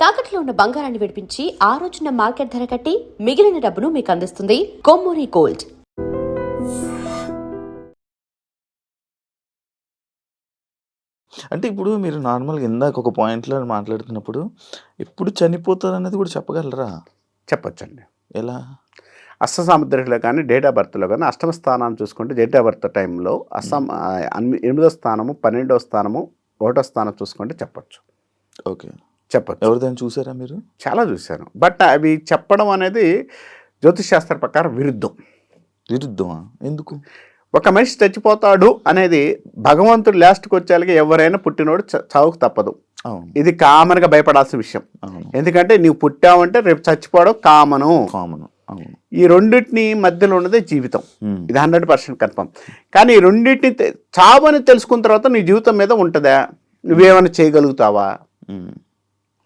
తాకట్లో ఉన్న బంగారాన్ని విడిపించి ఆ రోజున మార్కెట్ ధర కట్టి మిగిలిన డబ్బును మీకు అందిస్తుంది కొమ్మూరి గోల్డ్. అంటే ఇప్పుడు మీరు నార్మల్‌గా ఇందాక ఒక పాయింట్‌లో మాట్లాడుతున్నప్పుడు ఎప్పుడు చనిపోతారనేది కూడా చెప్పగలరా? చెప్పొచ్చండి. ఎలా? అష్టసాముద్రికలో కానీ, డేట్ ఆఫ్ బర్త్‌లో గానీ అష్టమ స్థానాన్ని చూసుకుంటే డేట్ ఆఫ్ బర్త్ టైంలో 8వ స్థానము, 12వ స్థానము, 1వ స్థానం చూసుకుంటే చెప్పొచ్చు. ఓకే. చెప్పొచ్చు. ఎవరిదైనా చూసారా మీరు? చాలా చూశాను. బట్ అవి చెప్పడం అనేది జ్యోతిష్ శాస్త్రం ప్రకారం విరుద్ధం. విరుద్ధమా? ఎందుకు? ఒక మనిషి చచ్చిపోతాడు అనేది భగవంతుడు లాస్ట్‌కి వచ్చేలాగా ఎవరైనా పుట్టినోడు చావుకు తప్పదు. అవును. ఇది కామన్‌గా భయపడాల్సిన విషయం. అవును. ఎందుకంటే నీవు పుట్టావంటే రేపు చచ్చిపోవడం కామను. అవును. ఈ రెండింటిని మధ్యలో ఉన్నదే జీవితం. ఇది 100% కన్ఫర్మ్. కానీ ఈ రెండింటిని చావని తెలుసుకున్న తర్వాత నీ జీవితం మీద ఉంటుందా? నువ్వేమైనా చేయగలుగుతావా?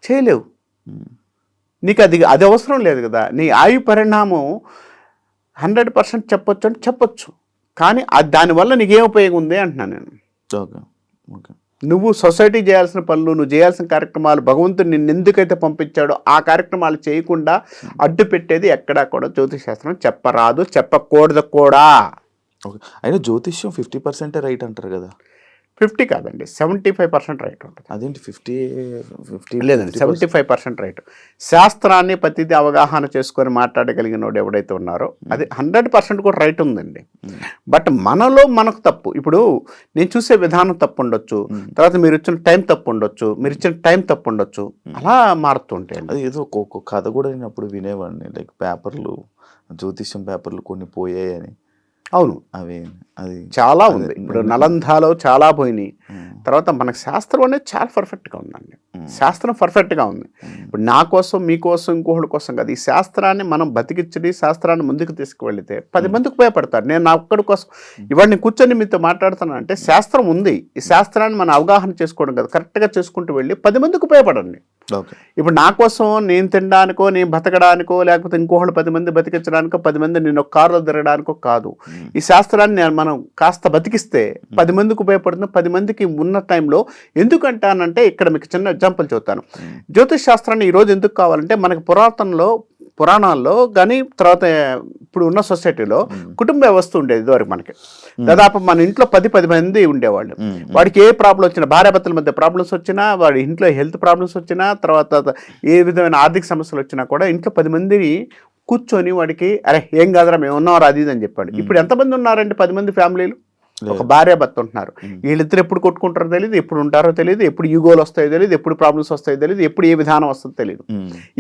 చేయలేవు. నీకు అది అవసరం లేదు కదా. నీ ఆయు పరిణామం 100% చెప్పొచ్చు అంటే చెప్పొచ్చు. కానీ దానివల్ల నీకేం ఉపయోగం ఉంది అంటున్నాను నేను. ఓకే. ఓకే. నువ్వు సొసైటీ చేయాల్సిన పనులు, నువ్వు చేయాల్సిన కార్యక్రమాలు, భగవంతుడు నిన్ను ఎందుకైతే పంపించాడో ఆ కార్యక్రమాలు చేయకుండా అడ్డు పెట్టేది ఎక్కడా కూడా జ్యోతిష్ శాస్త్రం చెప్పరాదు, చెప్పకూడదు కూడా. ఓకే. అయినా జ్యోతిష్యం 50% రైట్ అంటారు కదా. 50 కాదండి, 75% రైట్ ఉంటుంది. అదేంటి 50 లేదండి, 75% రైట్. శాస్త్రాన్ని ప్రతిదీ అవగాహన చేసుకొని మాట్లాడగలిగినోడు ఎవడైతే ఉన్నారో అది 100% కూడా రైట్ ఉందండి. బట్ మనకు తప్పు. ఇప్పుడు నేను చూసే విధానం తప్పు ఉండొచ్చు, తర్వాత మీరు ఇచ్చిన టైం తప్పు ఉండొచ్చు, మీరు ఇచ్చిన టైం తప్పు ఉండొచ్చు, అలా మారుతుంటాయి. అది ఏదో ఒక కథ కూడా నేను అప్పుడు వినేవాడిని, లైక్ పేపర్లు, జ్యోతిష్యం పేపర్లు కొన్ని పోయాయని. అవును, అది చాలా ఉంది. ఇప్పుడు నలందాలో చాలా పోయినాయి. తర్వాత మనకు శాస్త్రం అనేది చాలా పర్ఫెక్ట్గా ఉందండి. శాస్త్రం పర్ఫెక్ట్గా ఉంది. ఇప్పుడు నా కోసం, మీకోసం, ఇంకోటి కోసం కాదు. ఈ శాస్త్రాన్ని మనం బతికించడి, శాస్త్రాన్ని ముందుకు తీసుకువెళితే 10 మందికి ఉపయోగపడతారు. నేను నా ఒక్కడి కోసం ఇవాళ నేను కూర్చొని మీతో మాట్లాడుతున్నాను అంటే శాస్త్రం ఉంది. ఈ శాస్త్రాన్ని మనం అవగాహన చేసుకోవడం కదా, కరెక్ట్గా చేసుకుంటూ వెళ్ళి 10 మందికి ఉపయోగపడండి. ఇప్పుడు నా కోసం నేను తినడానికో, నేను బతకడానికో, లేకపోతే ఇంకోళ్ళు 10 మంది బతికించడానికో, 10 మంది నేను ఒక కారులో తిరగడానికో కాదు. ఈ శాస్త్రాన్ని మనం కాస్త బతికిస్తే 10 మందికి ఉపయోగపడుతుంది. 10 మందికి ఉన్న టైంలో ఎందుకంటానంటే ఇక్కడ మీకు చిన్న ఎగ్జాంపుల్ చెబుతాను. జ్యోతిష్ శాస్త్రాన్ని ఈరోజు ఎందుకు కావాలంటే మనకు పురాణాల్లో కానీ, తర్వాత ఇప్పుడు ఉన్న సొసైటీలో కుటుంబ వ్యవస్థ ఉండేది. ఇదివరకు మనకి దాదాపు మన ఇంట్లో 10 మంది ఉండేవాళ్ళు. వాడికి ఏ ప్రాబ్లం వచ్చినా, భార్యాభర్తల మధ్య ప్రాబ్లమ్స్ వచ్చినా, వాడి ఇంట్లో హెల్త్ ప్రాబ్లమ్స్ వచ్చినా, తర్వాత ఏ విధమైన ఆర్థిక సమస్యలు వచ్చినా కూడా ఇంట్లో 10 మందిని కూర్చొని వాడికి అరే ఏం కాదురా మేము ఉన్నాం అది అని చెప్పాడు. ఇప్పుడు ఎంతమంది ఉన్నారండి? 10 మంది ఫ్యామిలీలు, ఒక భార్య భర్త ఉంటున్నారు. వీళ్ళిద్దరు ఎప్పుడు కొట్టుకుంటారో తెలియదు, ఎప్పుడు ఉంటారో తెలియదు, ఎప్పుడు యుగోలు వస్తాయో తెలియదు, ఎప్పుడు ప్రాబ్లమ్స్ వస్తాయో తెలియదు, ఎప్పుడు ఏ విధానం వస్తుందో తెలియదు.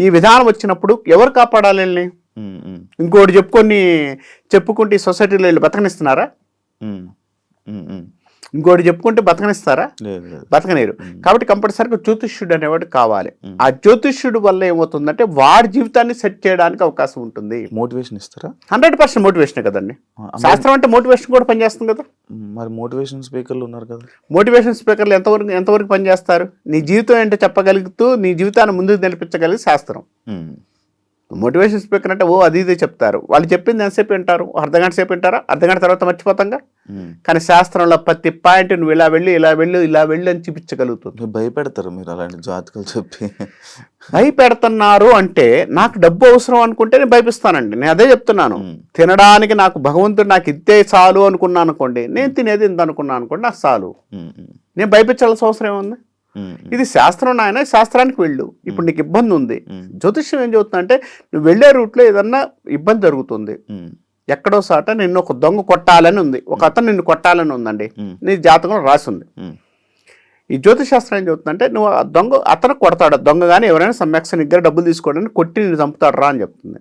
ఈ విధానం వచ్చినప్పుడు ఎవరు కాపాడాలి వీళ్ళని? ఇంకోటి చెప్పుకుంటే ఈ సొసైటీలో వీళ్ళు బతకనిస్తున్నారా? ఇంకోటి చెప్పుకుంటే బతకనిస్తారా? బతకనేరు. కాబట్టి కంపల్సరీగా జ్యోతిష్యుడు అనేవాడు కావాలి. ఆ జ్యోతిష్యుడు వల్ల ఏమవుతుందంటే వాడి జీవితాన్ని సెట్ చేయడానికి అవకాశం ఉంటుంది. మోటివేషన్ ఇస్తారా? 100% మోటివేషన్ కదండి. శాస్త్రం అంటే మోటివేషన్ కూడా పనిచేస్తుంది కదా. మరి మోటివేషన్ స్పీకర్లు ఉన్నారు కదా. మోటివేషన్ స్పీకర్లు ఎంతవరకు పనిచేస్తారు? నీ జీవితం ఏంటో చెప్పగలుగుతూ నీ జీవితాన్ని ముందుకు నడిపించగలిగే శాస్త్రం. మోటివేషన్ స్పీకర్ అంటే అది ఇదే చెప్తారు. వాళ్ళు చెప్పింది ఎంతసేపు వింటారు? అర్ధగంట సేపు వింటారా? అర్ధగంట తర్వాత మర్చిపోతాంగా. కానీ శాస్త్రంలో ప్రతి పాయింట్ నువ్వు ఇలా వెళ్ళి అని చూపించగలుగుతుంది. భయపెడతారు మీరు అలాంటి జాతకాలు చెప్పి? భయపెడుతున్నారు అంటే నాకు డబ్బు అవసరం అనుకుంటే నేను భయపిస్తానండి. నేను అదే చెప్తున్నాను. తినడానికి నాకు భగవంతుడు నాకు ఇద్దే చాలు అనుకున్నాను అనుకోండి, నేను తినేది ఇంత అనుకున్నాను అనుకోండి, నాకు చాలు. నేను భయపించాల్సిన అవసరం ఏముంది? ఇది శాస్త్రం నాయన, శాస్త్రానికి వెళ్ళు. ఇప్పుడు నీకు ఇబ్బంది ఉంది, జ్యోతిష్యం ఏం చెబుతుందంటే నువ్వు వెళ్ళే రూట్లో ఏదన్నా ఇబ్బంది జరుగుతుంది, ఎక్కడో సాట నిన్ను ఒక దొంగ కొట్టాలని ఉంది, ఒక అతను నిన్ను కొట్టాలని ఉందండి, నీ జాతకం రాసి ఉంది. ఈ జ్యోతిష్ శాస్త్రం ఏం చెబుతుందంటే నువ్వు అతను కొడతాడు, దొంగ కానీ ఎవరైనా సమ్యక్స్ దగ్గర డబ్బులు తీసుకోవడానికి కొట్టి నేను చంపుతాడు రా అని చెప్తుంది.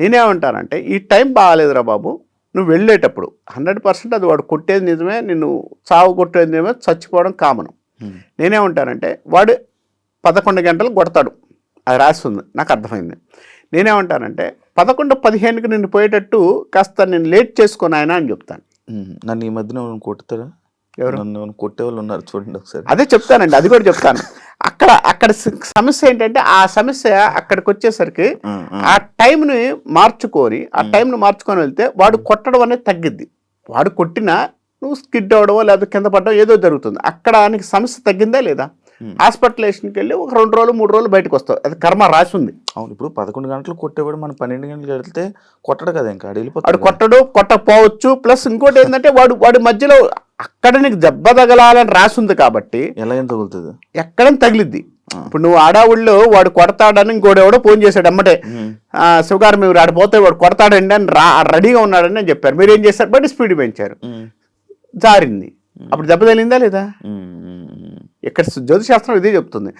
నేనేమంటానంటే ఈ టైం బాగాలేదురా బాబు, నువ్వు వెళ్ళేటప్పుడు 100% అది వాడు కొట్టేది నిజమే, నిన్ను చావు కొట్టేది నిజమే, చచ్చిపోవడం కామను. నేనేమంటానంటే వాడు 11 గంటలు కొడతాడు, అది రాస్తుంది, నాకు అర్థమైంది. నేనేమంటానంటే 11:15కి నిన్ను పోయేటట్టు కాస్త నేను లేట్ చేసుకొని ఆయన అని చెప్తాను. నన్ను ఈ మధ్యన కొడతారా? ఎవరు నన్ను కొట్టేవాళ్ళు ఉన్నారు చూడండి ఒకసారి. అదే చెప్తానండి, అది కూడా చెప్తాను. అక్కడ సమస్య ఏంటంటే ఆ సమస్య అక్కడికి వచ్చేసరికి ఆ టైంని మార్చుకొని వెళ్తే వాడు కొట్టడం అనేది తగ్గిద్ది. వాడు కొట్టినా నువ్వు స్కిడ్ అవడమో లేదా కింద పడడం ఏదో జరుగుతుంది. అక్కడ నీకు సమస్య తగ్గిందా లేదా? హాస్పిటలేషన్కి వెళ్ళి ఒక 2 రోజులు 3 రోజులు బయటకు వస్తావు. అది కర్మ రాసి ఉంది. అవును. ఇప్పుడు 11 గంటలు కొట్టేవాడు మనం 12 గంటలకు వెళ్తే కొట్టడు కదా, ఇంకా వాడు వెళ్ళిపోతాడు. కొట్టడు, కొట్టకపోవచ్చు. ప్లస్ ఇంకోటి ఏంటంటే వాడి మధ్యలో అక్కడ నీకు దెబ్బ తగలాలని రాసి ఉంది కాబట్టి ఎలా ఏం తగులుతుంది? ఎక్కడైనా తగిలిద్ది. ఇప్పుడు నువ్వు ఆడావుళ్ళు వాడు కొడతాడని ఇంకోటి ఎవడో ఫోన్ చేశాడు అమ్మటే, శివగారు మీరు ఆడిపోతే వాడు కొడతాడండి అని రెడీగా ఉన్నాడని అని చెప్పారు. మీరు ఏం చేశారు? బట్ స్పీడ్ పెంచారు, జారింది. అప్పుడు దెబ్బ తగిలిందా లేదా? ఇక్కడ జ్యోతిశాస్త్రం ఇదే చెప్తుంది,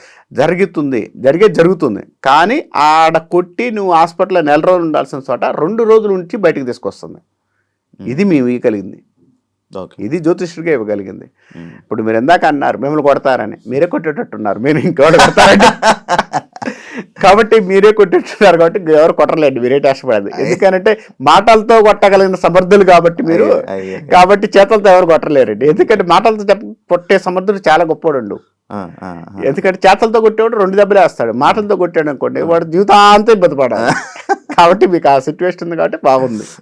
జరుగుతుంది. కానీ ఆడ కొట్టి నువ్వు హాస్పిటల్లో 4 రోజులు ఉండాల్సిన చోట 2 రోజుల నుంచి బయటకు తీసుకొస్తుంది. ఇది మేము ఇవ్వగలిగింది, ఇది జ్యోతిష్యుడిగా ఇవ్వగలిగింది. ఇప్పుడు మీరు ఎందాక అన్నారు మిమ్మల్ని కొడతారని, మీరే కొట్టేటట్టున్నారు, మీరు ఇంకెవరు కొడతారండి కాబట్టి మీరే కొట్టేట్టున్నారు కాబట్టి ఎవరు కొట్టలేండి, మీరే ఆశపడదు. ఎందుకంటే మాటలతో కొట్టగలిగిన సమర్థులు కాబట్టి మీరు, కాబట్టి చేతులతో ఎవరు కొట్టలేరండి. ఎందుకంటే మాటలతో కొట్టే సమర్థుడు చాలా గొప్పవాడు. ఎందుకంటే చేతులతో కొట్టేవాడు 2 దెబ్బలే వేస్తాడు, మాటలతో కొట్టాడు అనుకోండి వాడు జీవితాంతం ఇబ్బంది పడాలి. కాబట్టి మీకు ఆ సిచ్యువేషన్ ఉంది కాబట్టి బాగుంది.